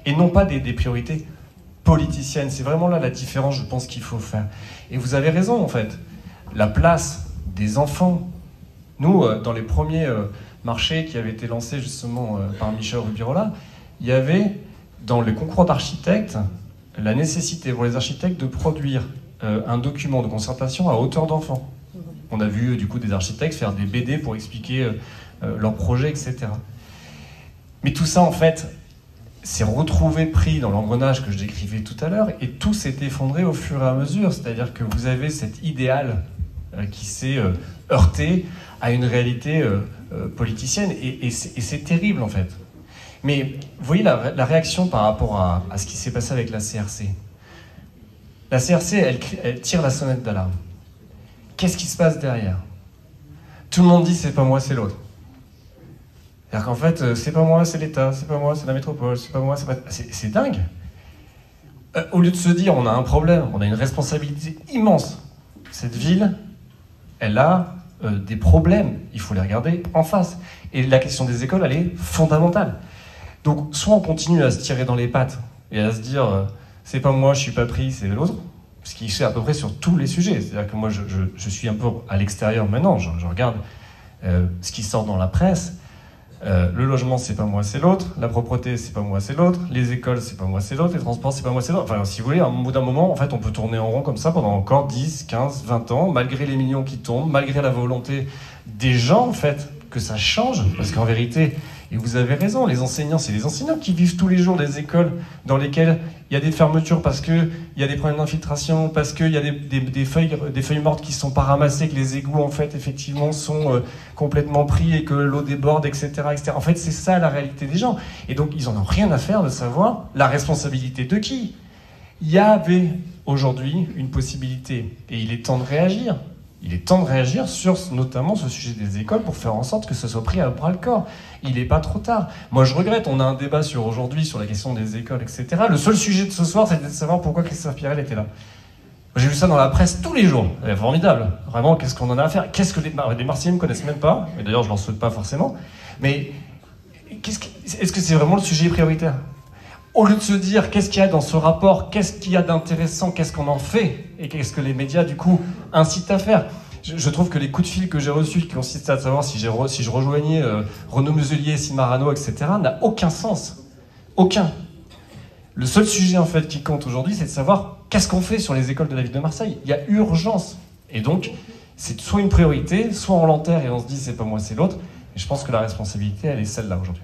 et non pas des priorités politiciennes. C'est vraiment là la différence, je pense, qu'il faut faire. Et vous avez raison, en fait. La place des enfants. Nous, dans les premiers marchés qui avaient été lancés justement par Michel Rubirola, il y avait dans les concours d'architectes la nécessité pour les architectes de produire un document de concertation à hauteur d'enfant. On a vu du coup des architectes faire des BD pour expliquer leurs projets, etc. Mais tout ça, en fait, s'est retrouvé pris dans l'engrenage que je décrivais tout à l'heure, et tout s'est effondré au fur et à mesure. C'est-à-dire que vous avez cet idéal qui s'est heurté à une réalité politicienne, et c'est terrible, en fait. Mais vous voyez la réaction par rapport à ce qui s'est passé avec la CRC. La CRC, elle tire la sonnette d'alarme. Qu'est-ce qui se passe derrière? Tout le monde dit c'est pas moi, c'est l'autre. C'est-à-dire qu'en fait, c'est pas moi, c'est l'État, c'est pas moi, c'est la métropole, c'est pas moi, c'est pas... C'est dingue. Au lieu de se dire on a un problème, on a une responsabilité immense. Cette ville, elle a des problèmes, il faut les regarder en face. Et la question des écoles, elle est fondamentale. Donc, soit on continue à se tirer dans les pattes et à se dire c'est pas moi, je suis pas pris, c'est l'autre, ce qui se fait à peu près sur tous les sujets. C'est-à-dire que moi, je suis un peu à l'extérieur maintenant, je regarde ce qui sort dans la presse. Le logement, c'est pas moi, c'est l'autre. La propreté, c'est pas moi, c'est l'autre. Les écoles, c'est pas moi, c'est l'autre. Les transports, c'est pas moi, c'est l'autre. Enfin, si vous voulez, à un bout d'un moment, en fait, on peut tourner en rond comme ça pendant encore 10, 15, 20 ans, malgré les millions qui tombent, malgré la volonté des gens, en fait, que ça change. Parce qu'en vérité, et vous avez raison, les enseignants, c'est les enseignants qui vivent tous les jours des écoles dans lesquelles il y a des fermetures parce qu'il y a des problèmes d'infiltration, parce qu'il y a des feuilles mortes qui ne sont pas ramassées, que les égouts, en fait, effectivement, sont complètement pris et que l'eau déborde, etc., etc. En fait, c'est ça la réalité des gens. Et donc, ils n'en ont rien à faire de savoir la responsabilité de qui. Il y avait aujourd'hui une possibilité, et il est temps de réagir. Il est temps de réagir sur notamment ce sujet des écoles pour faire en sorte que ce soit pris à bras-le-corps. Il n'est pas trop tard. Moi, je regrette, on a un débat aujourd'hui sur la question des écoles, etc. Le seul sujet de ce soir, c'était de savoir pourquoi Christophe Pirel était là. J'ai vu ça dans la presse tous les jours. C'est formidable. Vraiment, qu'est-ce qu'on en a à faire? Qu'est-ce que les Marseillais ne me connaissent même pas? Et d'ailleurs, je ne leur souhaite pas forcément. Mais est-ce que c'est vraiment le sujet prioritaire? Au lieu de se dire qu'est-ce qu'il y a dans ce rapport, qu'est-ce qu'il y a d'intéressant, qu'est-ce qu'on en fait, et qu'est-ce que les médias, du coup, incitent à faire. Je trouve que les coups de fil que j'ai reçus, qui consistaient à savoir si je rejoignais Renaud Muselier, Simarano, etc., n'a aucun sens. Aucun. Le seul sujet, en fait, qui compte aujourd'hui, c'est de savoir qu'est-ce qu'on fait sur les écoles de la ville de Marseille. Il y a urgence. Et donc, c'est soit une priorité, soit on l'enterre et on se dit c'est pas moi, c'est l'autre. Et je pense que la responsabilité, elle est celle-là aujourd'hui.